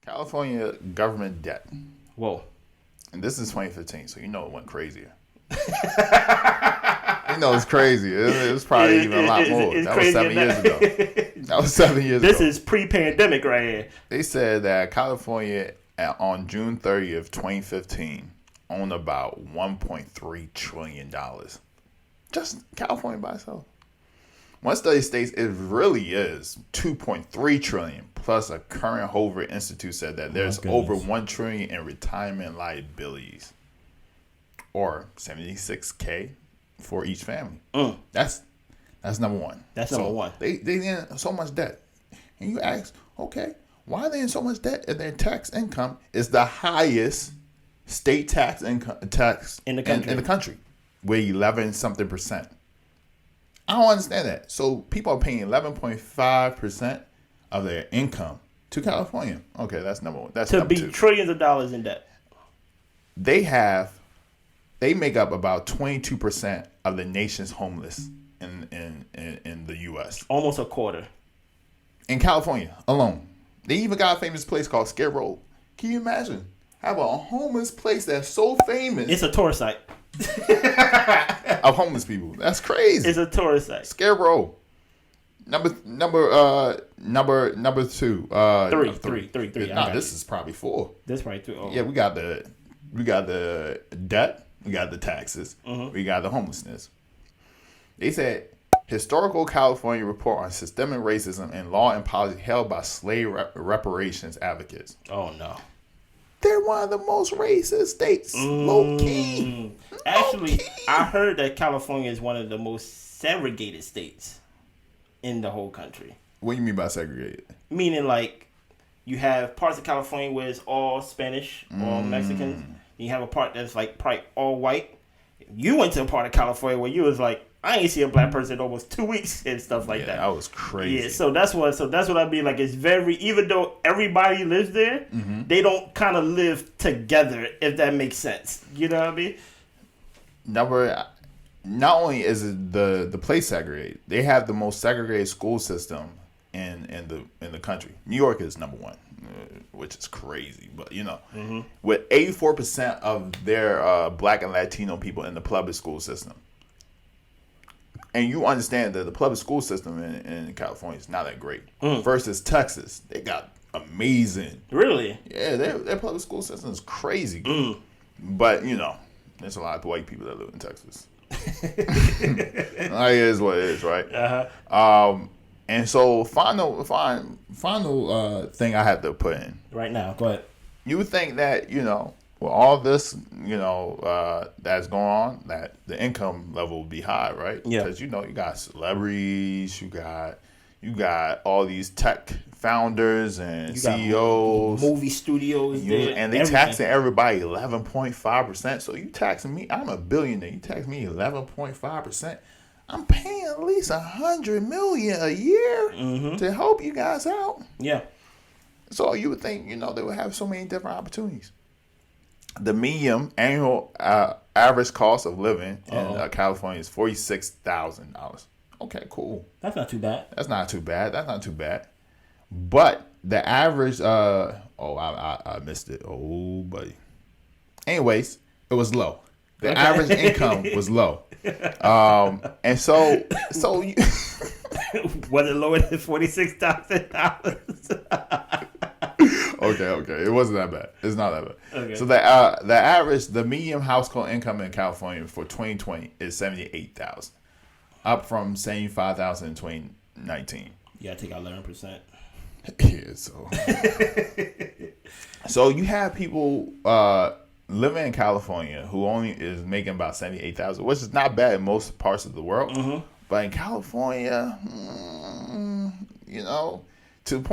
California government debt. Whoa. And this is 2015, so you know it went crazier. It's crazy. It was probably even a lot more. That was 7 years ago. That was 7 years ago. This is pre-pandemic right here. They said that California on June 30th, 2015, owned about $1.3 trillion. Just California by itself. One study states it really is $2.3 trillion. Plus, a current Hoover Institute said that there's over $1 trillion in retirement liabilities, or $76K for each family. That's number one. That's number one. They in so much debt, and you ask, okay, why are they in so much debt if their tax income is the highest state tax income in the country, with 11-something%. I don't understand that. So people are paying 11.5% of their income to California. Okay, that's number one. That's number two. To be trillions of dollars in debt. They make up about 22% of the nation's homeless in the U.S. Almost a quarter. In California alone. They even got a famous place called Skid Row. Can you imagine? Have a homeless place that's so famous. It's a tourist site. Of homeless people. That's crazy. It's a tourist site. Scare Row. Number two. Three. Nah, this is probably 4. This probably 3. Oh. Yeah, we got the debt. We got the taxes. We got the homelessness. They said historical California report on systemic racism and law and policy held by slave reparations advocates. Oh no. They're one of the most racist states. Low key. Actually, I heard that California is one of the most segregated states in the whole country. What do you mean by segregated? Meaning, like, you have parts of California where it's all Spanish, all Mexicans. You have a part that's, like, probably all white. You went to a part of California where you was like, I ain't see a black person in almost 2 weeks and stuff like that. That was crazy. Yeah, so that's what I mean. Like, it's very, even though everybody lives there, they don't kind of live together, if that makes sense. You know what I mean? Not only is it the place segregated, they have the most segregated school system in the country. New York is number one, which is crazy. But with 84% of their black and Latino people in the public school system. And you understand that the public school system in California is not that great. Versus Texas, they got amazing. Really? Yeah, their public school system is crazy. But there's a lot of white people that live in Texas. It is what it is, right? And so final thing I have to put in right now. Go ahead. You would think that with all this, that's going on, that the income level would be high, right? Yeah. Because you got celebrities, you got all these tech founders and CEOs, movie studios, and they taxing everybody 11.5%. So you taxing me? I'm a billionaire. You tax me 11.5%. I'm paying at least $100 million a year to help you guys out. Yeah. So you would think they would have so many different opportunities. The median annual average cost of living in California is $46,000. Okay, cool. That's not too bad. That's not too bad. But the average, I missed it. Oh, buddy. Anyways, it was low. The average income was low. And so you was it lower than $46,000? Okay. It wasn't that bad. It's not that bad. Okay. So the median household income in California for 2020 is $78,000, up from $75,000 in 2019. Yeah, take out 11%. Yeah, so you have people living in California who only is making about $78,000, which is not bad in most parts of the world. But in California, to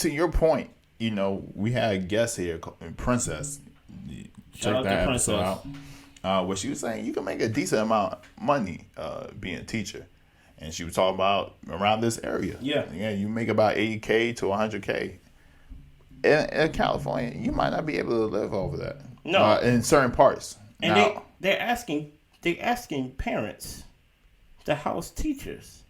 your point. We had a guest here, Princess. Check that episode out. Where she was saying you can make a decent amount of money being a teacher. And she was talking about around this area. Yeah, you make about $80K to $100K. In California, you might not be able to live over that. No. In certain parts. And now, they're asking parents to house teachers.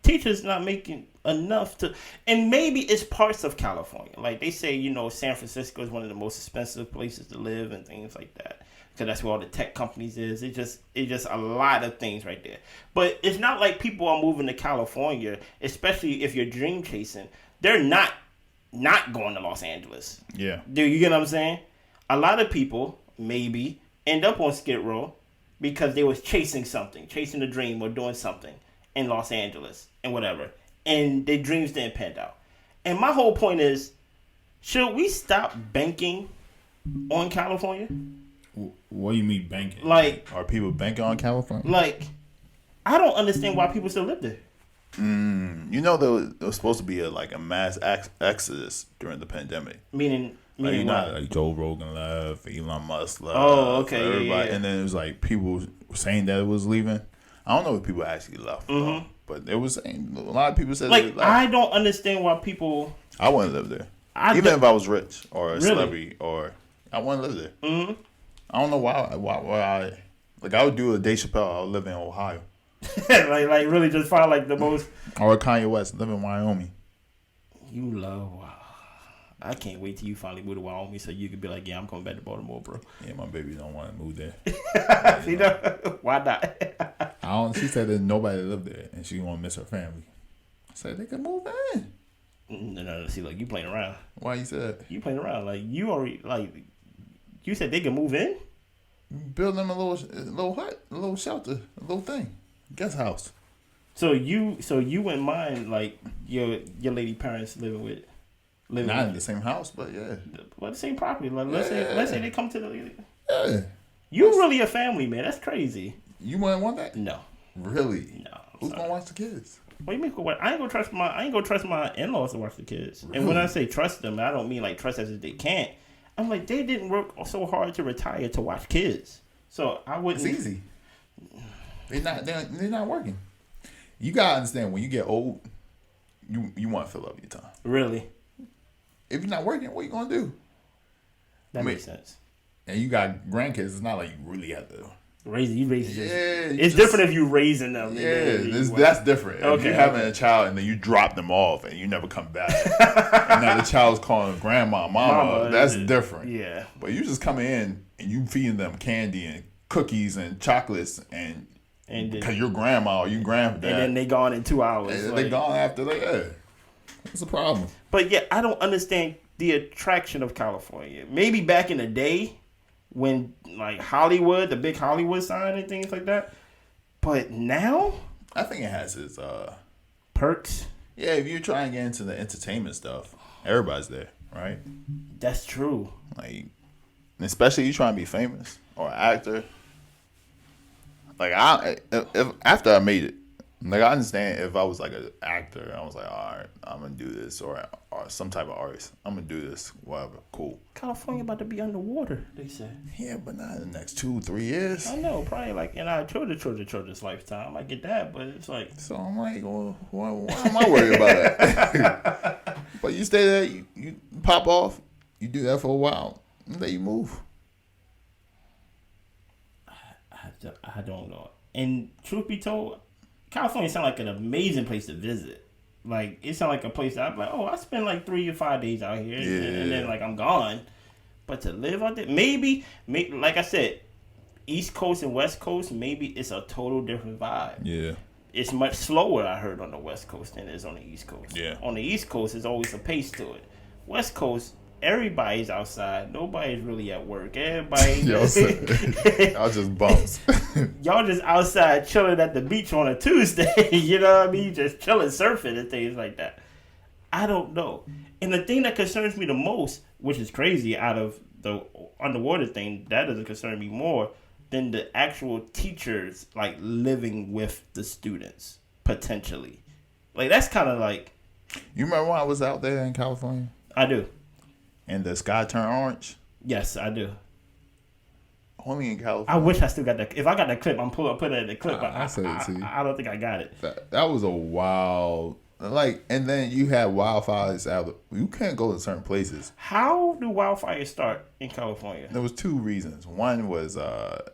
Teachers not making enough to, and maybe it's parts of California. Like they say, San Francisco is one of the most expensive places to live and things like that. Because that's where all the tech companies is. It's just a lot of things right there. But it's not like people are moving to California, especially if you're dream chasing. They're not going to Los Angeles. Yeah. Do you get what I'm saying? A lot of people maybe end up on Skid Row because they was chasing a dream or doing something in Los Angeles and whatever. And their dreams didn't pan out. And my whole point is, should we stop banking on California? What do you mean banking? Like, Are people banking on California? like, I don't understand why people still live there. There was supposed to be a mass exodus during the pandemic. Meaning what? Like Joe Rogan left, Elon Musk left. Oh, okay, everybody, yeah. And then it was like people saying that it was leaving. I don't know if people actually left, though, but it was saying a lot of people said they left. I don't understand why people. I wouldn't live there, even if I was rich or a celebrity, or I wouldn't live there. Mm-hmm. I don't know why I would do a Dave Chappelle. I would live in Ohio. like really just find like the most. Or Kanye West, live in Wyoming. You love wow. I can't wait till you finally move to Wyoming so you can be like, yeah, I'm coming back to Baltimore, bro. Yeah, my baby don't want to move there. Why not? She said that nobody lived there and she won't miss her family. I said they can move in. No. See, like you playing around. Why you said? You playing around. Like you already you said they can move in. Build them a little hut, a little shelter, a little thing, guest house. So you wouldn't mind like your lady parents living not in the same house, but yeah, the same property. Like let's say they come to the. Yeah. You really a family man. That's crazy. You wouldn't want that? No. Really? No. Who's gonna watch the kids? What do you mean? I ain't gonna trust my in-laws to watch the kids. Really? And when I say trust them, I don't mean like trust as if they can't. I'm like, they didn't work so hard to retire to watch kids. So I wouldn't. It's easy. They're not working. You gotta understand, when you get old, you want to fill up your time. Really? If you're not working, what you gonna do? That makes sense. And you got grandkids. It's not like you really have to raise them. Yeah, it's different if you raising them. Yeah, that's different. Okay, if you're having a child and then you drop them off and you never come back, and now the child's calling grandma, mama, that's different. Yeah. But you just come in and you feeding them candy and cookies and chocolates and because your grandma or your granddad, and then they gone in 2 hours. And they gone after that. Yeah. What's the problem? But yeah, I don't understand the attraction of California. Maybe back in the day when like Hollywood, the big Hollywood sign and things like that. But now, I think it has its perks. Yeah, if you're trying to get into the entertainment stuff, everybody's there, right? That's true. Like, especially you trying to be famous or an actor. Like if after I made it, like I understand if I was like an actor, I was like, all right, I'm gonna do this, or some type of artist, I'm gonna do this, whatever, cool. California about to be underwater, they said. Yeah, but not in the next 2-3 years. I know, probably like in our children's lifetime. I get that, but it's like. So I'm like, well, why am I worried about that? But you stay there, you pop off, you do that for a while, and then you move. I don't know. And truth be told, California sounds like an amazing place to visit. Like, it sounds like a place that I'm like, oh, I spend like 3 or 5 days out here, and then like I'm gone. But to live out there, maybe like I said, East Coast and West Coast, maybe it's a total different vibe. Yeah. It's much slower, I heard, on the West Coast than it is on the East Coast. Yeah. On the East Coast, there's always a pace to it. West Coast, everybody's outside. Nobody's really at work. Everybody. Y'all just bumps. Y'all just outside chilling at the beach on a Tuesday. You know what I mean? Just chilling, surfing and things like that. I don't know. And the thing that concerns me the most, which is crazy, out of the underwater thing, that doesn't concern me more than the actual teachers like living with the students potentially. Like that's kind of like. You remember when I was out there in California? I do. And the sky turned orange? Yes, I do. Only in California. I wish I still got that. If I got that clip, I'm put it in the clip. I'll send it to you. I don't think I got it. That was a wild, like, and then you had wildfires out. You can't go to certain places. How do wildfires start in California? There was 2 reasons. One was a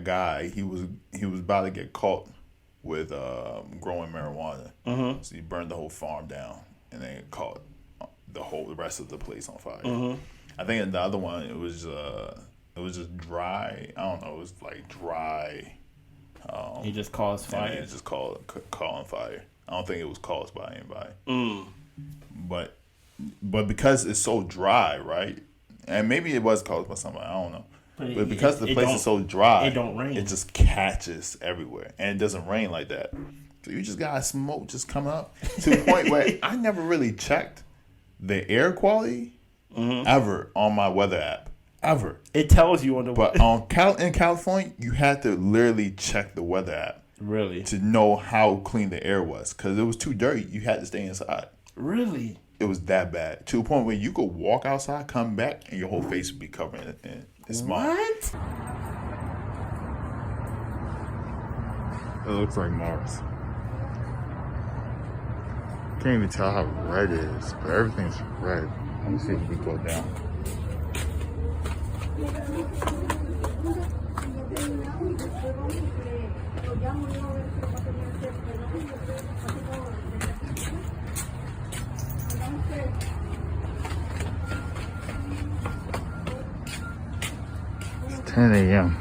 guy. He was about to get caught with growing marijuana. Mm-hmm. So you burned the whole farm down, and then caught the rest of the place on fire. Mm-hmm. I think in the other one it was just dry. I don't know. It was like dry. He just caused fire. And it just caught on fire. I don't think it was caused by anybody. But because it's so dry, right? And maybe it was caused by somebody. I don't know. But because the place is so dry, it don't rain. It just catches everywhere, and it doesn't rain like that. So you just got smoke just coming up to the point where I never really checked the air quality ever on my weather app. Ever. It tells you on the But in California, you had to literally check the weather app. Really? To know how clean the air was. Because it was too dirty. You had to stay inside. Really? It was that bad. To a point where you could walk outside, come back, and your whole face would be covered in smog. What? It looks like Mars. Can't even tell how red it is, but everything's red. Let me see if we can go down. It's 10 a.m.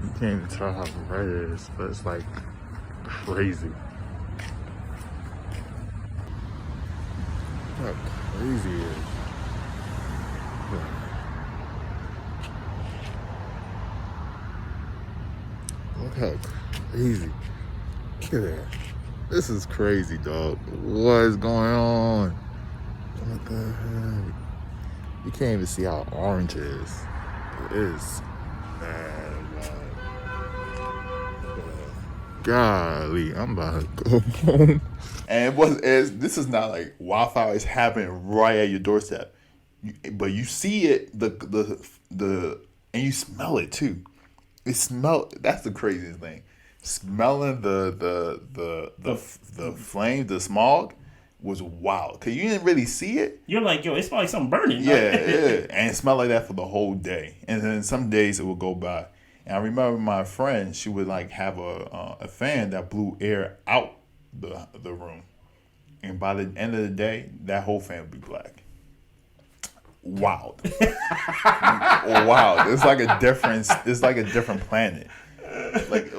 You can't even tell how red it is, but it's like crazy. Look how crazy it is. Look how crazy. Look at that. This is crazy, dog. What is going on? What the heck? You can't even see how orange it is. It is bad. Golly, I'm about to go home. And this is not like wildfire is happening right at your doorstep, but you see it, the and you smell it too. That's the craziest thing. Smelling the flame, the smog was wild. Cause you didn't really see it. You're like, yo, it smells like something burning. Yeah, and it smelled like that for the whole day. And then some days it would go by. And I remember my friend, she would like have a fan that blew air out the room. And by the end of the day, that whole fan would be black. Wild. Wow. It's like a different planet. Like